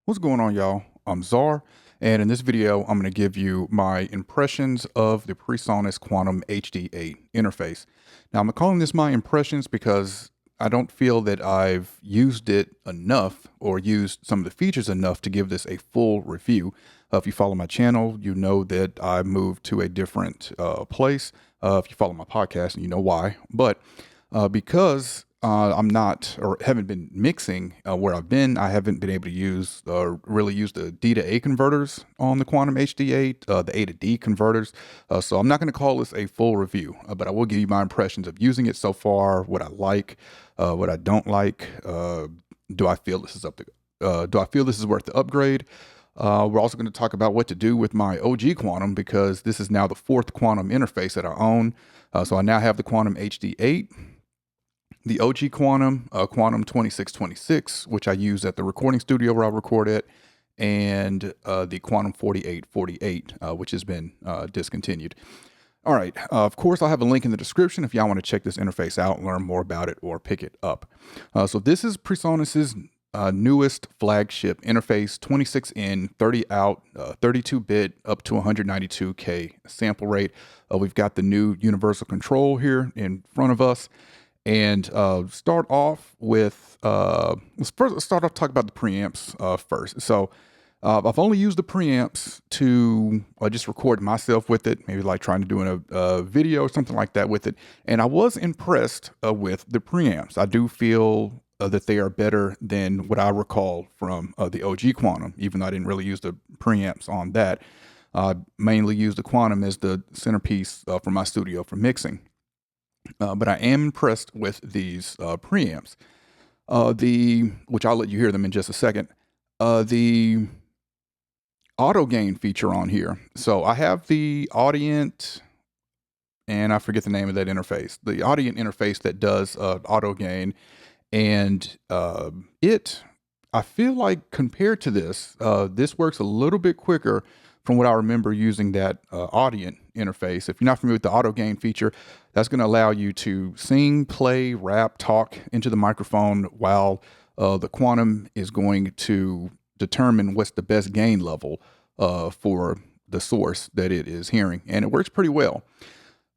What's going on, y'all? I'm Czar, and in this video, I'm going to give you my impressions of the PreSonus Quantum HD8 interface. Now, I'm calling this my impressions because I don't feel that I've used it enough or used some of the features enough to give this a full review. If you follow my channel, you know that I moved to a different place. If you follow my podcast, and you know why. But because I'm not or haven't been mixing where I've been, I haven't been able to use really use the D to A converters on the Quantum HD8, the A to D converters. So I'm not going to call this a full review, but I will give you my impressions of using it so far, what I like, what I don't like. Do I feel this is do I feel this is worth the upgrade? We're also going to talk about what to do with my OG Quantum because this is now the fourth Quantum interface that I own. So I now have the Quantum HD8. The OG Quantum, Quantum 2626, which I use at the recording studio where I record it, and the Quantum 4848, which has been discontinued. All right. Of course, I'll have a link in the description if y'all want to check this interface out and learn more about it or pick it up. So this is PreSonus's newest flagship interface, 26 in, 30 out, 32-bit, up to 192K sample rate. We've got the new universal control here in front of us. And start off with, let's start off talking about the preamps first. So I've only used the preamps to just record myself with it, maybe like trying to do a video or something like that with it. And I was impressed with the preamps. I do feel that they are better than what I recall from the OG Quantum, even though I didn't really use the preamps on that. I mainly used the Quantum as the centerpiece for my studio for mixing. But I am impressed with these preamps. Which I'll let you hear them in just a second. The auto gain feature on here. So I have the Audient, and I forget the name of that interface. The Audient interface that does auto gain, and I feel like compared to this, this works a little bit quicker from what I remember using that Audient interface. If you're not familiar with the auto gain feature, that's going to allow you to sing, play, rap, talk into the microphone while the Quantum is going to determine what's the best gain level for the source that it is hearing. And it works pretty well.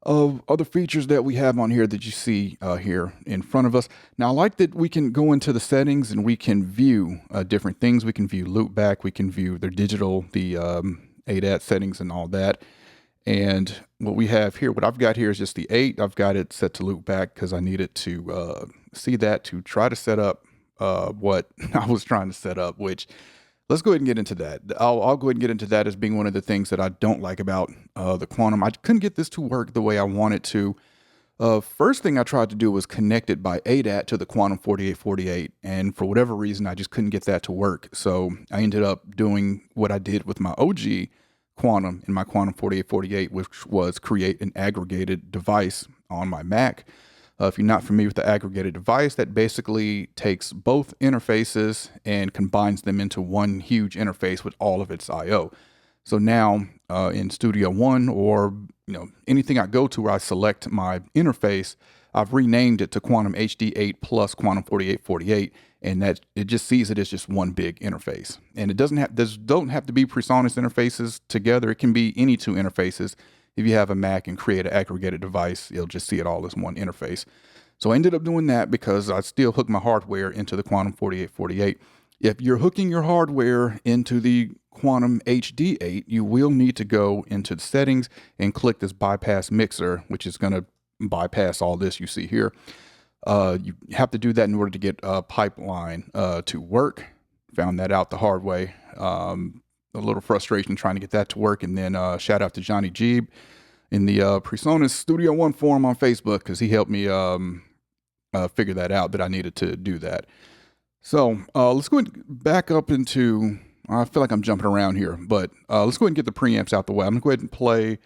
Other features that we have on here that you see here in front of us. Now, I like that we can go into the settings and we can view different things. We can view loopback. We can view their digital, the ADAT settings and all that. And what we have here, what I've got here is just the 8. I've got it set to loopback because I needed to see that to try to set up what I was trying to set up, which let's go ahead and get into that. I'll go ahead and get into that as being one of the things that I don't like about the Quantum. I couldn't get this to work the way I wanted to. First thing I tried to do was connect it by ADAT to the Quantum 4848. And for whatever reason, I just couldn't get that to work. So I ended up doing what I did with my OG Quantum in my Quantum 4848, which was create an aggregated device on my Mac. If you're not familiar with the aggregated device, that basically takes both interfaces and combines them into one huge interface with all of its I/O. So now in Studio One or anything I go to where I select my interface, I've renamed it to Quantum HD8 plus Quantum 4848, and that it just sees it as just one big interface. And it don't have to be PreSonus interfaces together. It can be any two interfaces. If you have a Mac and create an aggregated device, it'll just see it all as one interface. So I ended up doing that because I still hook my hardware into the Quantum 4848. If you're hooking your hardware into the Quantum HD8, you will need to go into the settings and click this bypass mixer, which is going to bypass all this you see here. You have to do that in order to get a pipeline to work. Found that out the hard way. A little frustration trying to get that to work. And then shout out to Johnny Jeeb in the PreSonus Studio One forum on Facebook because he helped me figure that out, that I needed to do that. So let's go ahead and back up into, I feel like I'm jumping around here, but let's go ahead and get the preamps out the way. I'm going to go ahead and play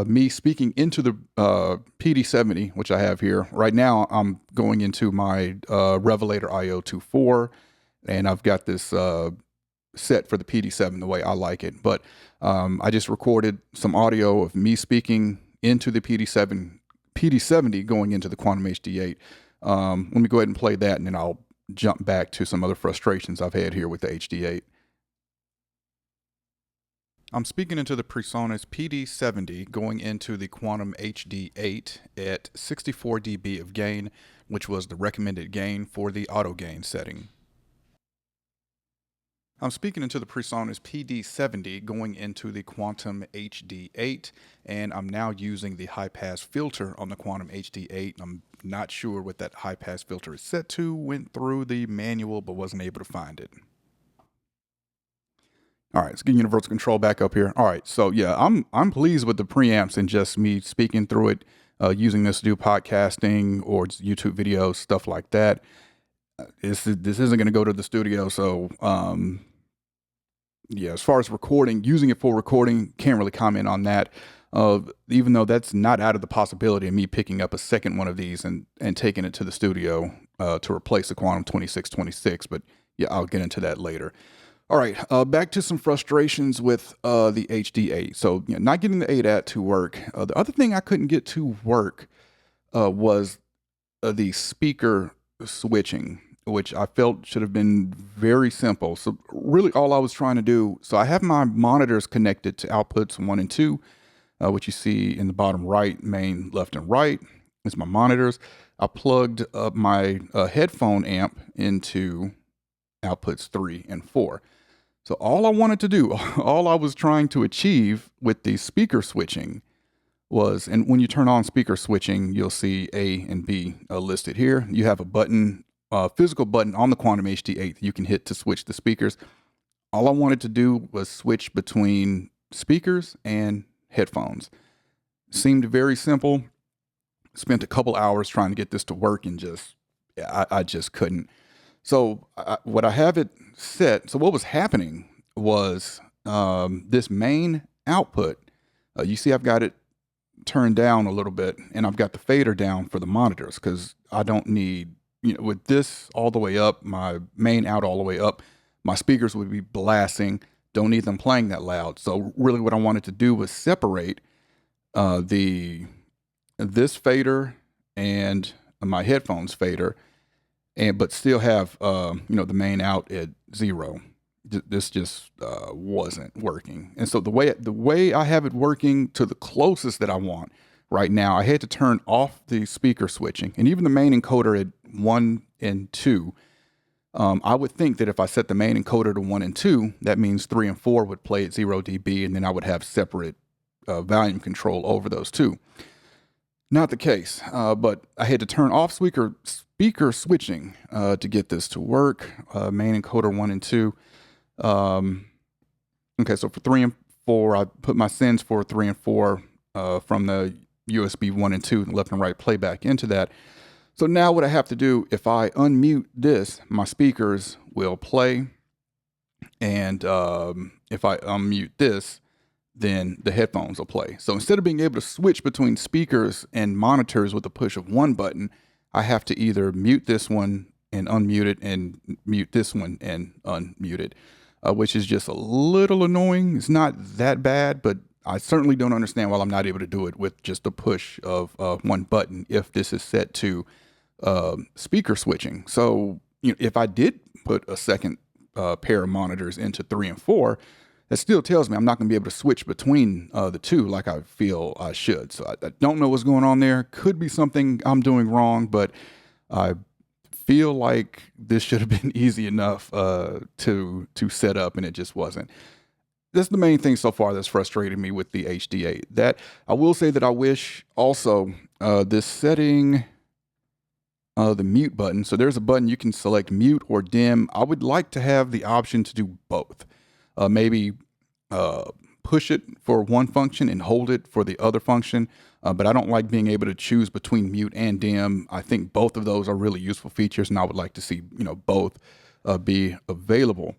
me speaking into the PD70, which I have here. Right now, I'm going into my Revelator IO24, and I've got this set for the PD7 the way I like it. But I just recorded some audio of me speaking into the PD70 going into the Quantum HD8. Let me go ahead and play that, and then I'll jump back to some other frustrations I've had here with the HD8. I'm speaking into the PreSonus PD70 going into the Quantum HD8 at 64 dB of gain, which was the recommended gain for the auto gain setting. I'm speaking into the PreSonus PD70 going into the Quantum HD8, and I'm now using the high pass filter on the Quantum HD8. I'm not sure what that high pass filter is set to, went through the manual but wasn't able to find it. All right, let's get universal control back up here. All right, so yeah, I'm pleased with the preamps and just me speaking through it, using this to do podcasting or YouTube videos, stuff like that. This isn't going to go to the studio, so yeah. As far as recording, using it for recording, can't really comment on that. Even though that's not out of the possibility of me picking up a second one of these and taking it to the studio to replace the Quantum 2626. But yeah, I'll get into that later. All right, back to some frustrations with the HD8. So, not getting the ADAT to work. The other thing I couldn't get to work was the speaker switching, which I felt should have been very simple. So, really, all I was trying to do. So, I have my monitors connected to outputs 1 and 2, which you see in the bottom right, main, left, and right. It's my monitors. I plugged up my headphone amp into outputs 3 and 4. So all I wanted to do, all I was trying to achieve with the speaker switching was, and when you turn on speaker switching, you'll see A and B listed here. You have a button, physical button on the Quantum HD8 that you can hit to switch the speakers. All I wanted to do was switch between speakers and headphones. Seemed very simple. Spent a couple hours trying to get this to work and I just couldn't. So what I have it set, so what was happening was this main output, you see I've got it turned down a little bit and I've got the fader down for the monitors because I don't need, with this all the way up, my main out all the way up, my speakers would be blasting, don't need them playing that loud. So really what I wanted to do was separate this fader and my headphones fader, but still have the main out at 0. This just wasn't working. And so the way I have it working to the closest that I want right now, I had to turn off the speaker switching and even the main encoder at 1 and 2. I would think that if I set the main encoder to 1 and 2, that means 3 and 4 would play at 0 dB, and then I would have separate volume control over those two. Not the case, but I had to turn off speaker switching to get this to work. Main encoder 1 and 2. Okay, so for 3 and 4, I put my sends for 3 and 4 from the USB 1 and 2 left and right playback into that. So now what I have to do, if I unmute this, my speakers will play. And if I unmute this, then the headphones will play. So instead of being able to switch between speakers and monitors with the push of one button, I have to either mute this one and unmute it and mute this one and unmute it, which is just a little annoying. It's not that bad, but I certainly don't understand why I'm not able to do it with just a push of one button if this is set to speaker switching. So if I did put a second pair of monitors into 3 and 4, that still tells me I'm not going to be able to switch between the two like I feel I should. So I don't know what's going on there. Could be something I'm doing wrong, but I feel like this should have been easy enough to set up, and it just wasn't. That's the main thing so far that's frustrated me with the HD8. That I will say that I wish also this setting, the mute button. So there's a button you can select mute or dim. I would like to have the option to do both. Maybe push it for one function and hold it for the other function. But I don't like being able to choose between mute and dim. I think both of those are really useful features, and I would like to see both be available.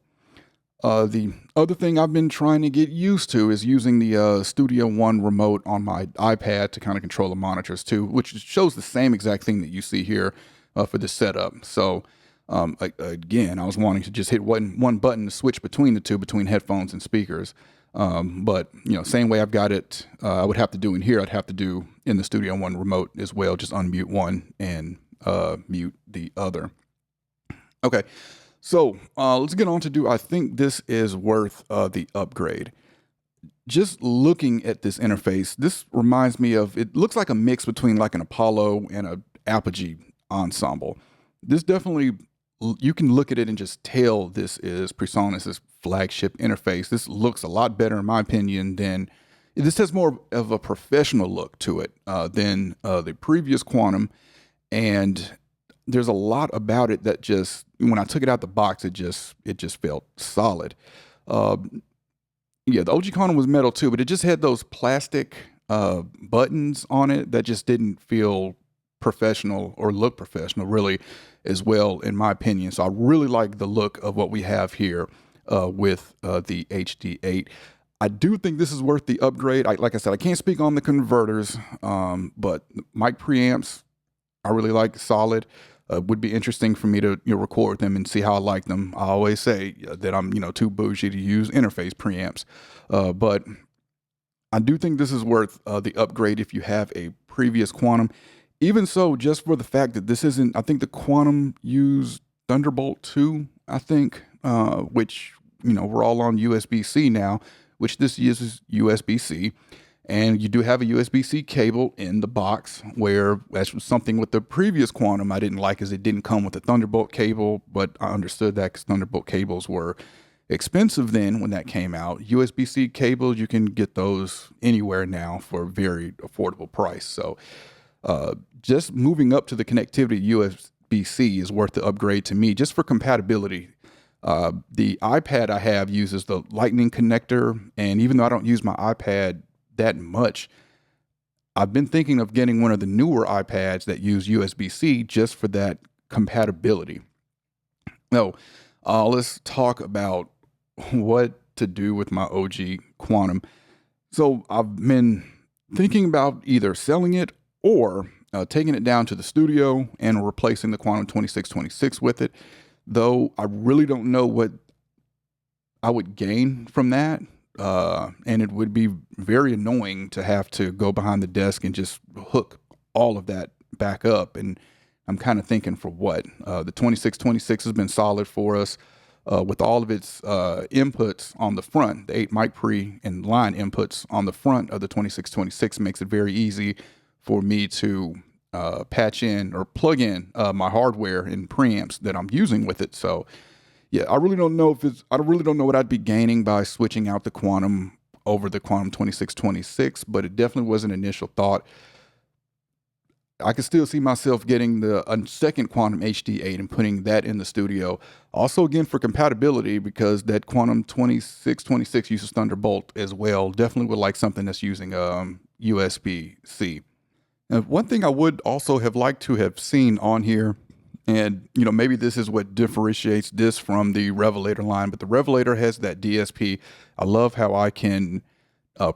The other thing I've been trying to get used to is using the Studio One remote on my iPad to kind of control the monitors too, which shows the same exact thing that you see here for this setup. So again, I was wanting to just hit one button to switch between the two, between headphones and speakers. But same way I've got it, I would have to do in here, I'd have to do in the Studio One remote as well, just unmute one and mute the other. Okay, so let's get on to I think this is worth the upgrade. just looking at this interface, this reminds me of, it looks like a mix between like an Apollo and a Apogee ensemble. This definitely, you can look at it and just tell this is PreSonus's flagship interface. This looks a lot better, in my opinion, than, this has more of a professional look to it than the previous Quantum. And there's a lot about it that just, when I took it out the box, it just felt solid. Uh, yeah, the OG Quantum was metal too, but it just had those plastic buttons on it that just didn't feel professional or look professional really as well, in my opinion. So I really like the look of what we have here with the HD8. I do think this is worth the upgrade. Like I said, I can't speak on the converters, but mic preamps, I really like, solid. Would be interesting for me to record them and see how I like them. I always say that I'm too bougie to use interface preamps, but I do think this is worth the upgrade if you have a previous Quantum. Even so, just for the fact that this isn't, I think the Quantum used Thunderbolt 2, I think, which we're all on USB-C now, which this uses USB-C. And you do have a USB-C cable in the box, where that's something with the previous Quantum I didn't like, is it didn't come with a Thunderbolt cable, but I understood that because Thunderbolt cables were expensive then when that came out. USB-C cables, you can get those anywhere now for a very affordable price. So just moving up to the connectivity USB-C is worth the upgrade to me, just for compatibility. The iPad I have uses the Lightning connector, and even though I don't use my iPad that much, I've been thinking of getting one of the newer iPads that use USB-C just for that compatibility. Now, let's talk about what to do with my OG Quantum. So I've been thinking about either selling it or taking it down to the studio and replacing the Quantum 2626 with it, though I really don't know what I would gain from that. And it would be very annoying to have to go behind the desk and just hook all of that back up. And I'm kind of thinking, for what? The 2626 has been solid for us with all of its inputs on the front. The 8 mic pre and line inputs on the front of the 2626 makes it very easy for me to patch in or plug in my hardware and preamps that I'm using with it. So yeah, I really don't know what I'd be gaining by switching out the Quantum over the Quantum 2626, but it definitely was an initial thought. I could still see myself getting the second Quantum HD8 and putting that in the studio. Also, again, for compatibility, because that Quantum 2626 uses Thunderbolt as well. Definitely would like something that's using USB-C. Now, one thing I would also have liked to have seen on here, and maybe this is what differentiates this from the Revelator line, but the Revelator has that DSP. I love how I can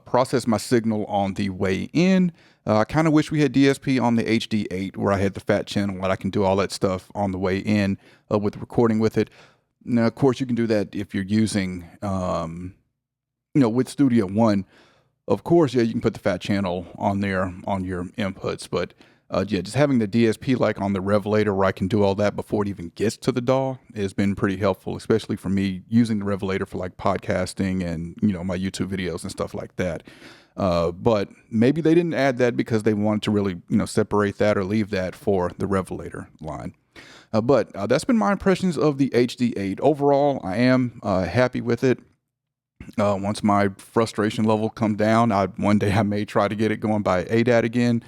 process my signal on the way in. I kind of wish we had DSP on the HD8, where I had the fat channel and I can do all that stuff on the way in with recording with it. Now, of course, you can do that if you're using, with Studio One. Of course, yeah, you can put the fat channel on there on your inputs, but yeah, just having the DSP like on the Revelator, where I can do all that before it even gets to the DAW, has been pretty helpful, especially for me using the Revelator for like podcasting and my YouTube videos and stuff like that. But maybe they didn't add that because they wanted to really separate that or leave that for the Revelator line. But that's been my impressions of the HD8. Overall, I am happy with it. Once my frustration level come down, one day I may try to get it going by ADAT again.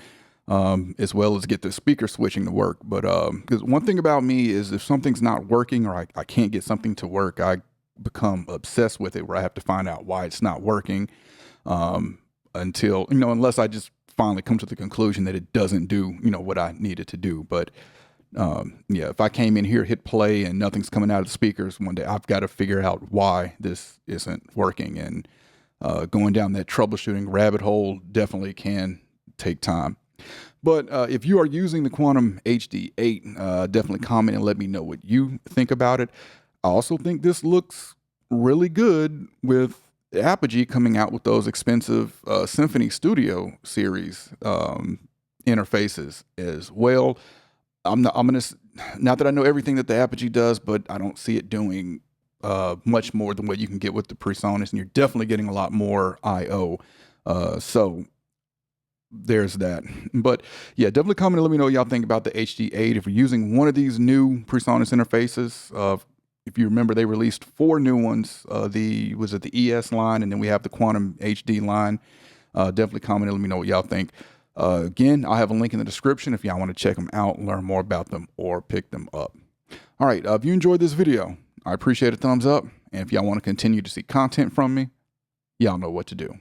As well as get the speaker switching to work. But because one thing about me is, if something's not working or I can't get something to work, I become obsessed with it, where I have to find out why it's not working until, unless I just finally come to the conclusion that it doesn't do, what I need it to do. But yeah, if I came in here, hit play, and nothing's coming out of the speakers one day, I've got to figure out why this isn't working. And going down that troubleshooting rabbit hole definitely can take time. But if you are using the Quantum HD8, definitely comment and let me know what you think about it. I also think this looks really good with Apogee coming out with those expensive Symphony Studio series interfaces as well. Not that I know everything that the Apogee does, but I don't see it doing much more than what you can get with the PreSonus, and you're definitely getting a lot more I/O. So there's that. But yeah, definitely comment and let me know what y'all think about the HD8. If you're using one of these new PreSonus interfaces, if you remember, they released 4 new ones. The ES line, and then we have the Quantum HD line. Definitely comment and let me know what y'all think. Again, I'll have a link in the description if y'all want to check them out, learn more about them, or pick them up. All right, if you enjoyed this video, I appreciate a thumbs up. And if y'all want to continue to see content from me, y'all know what to do.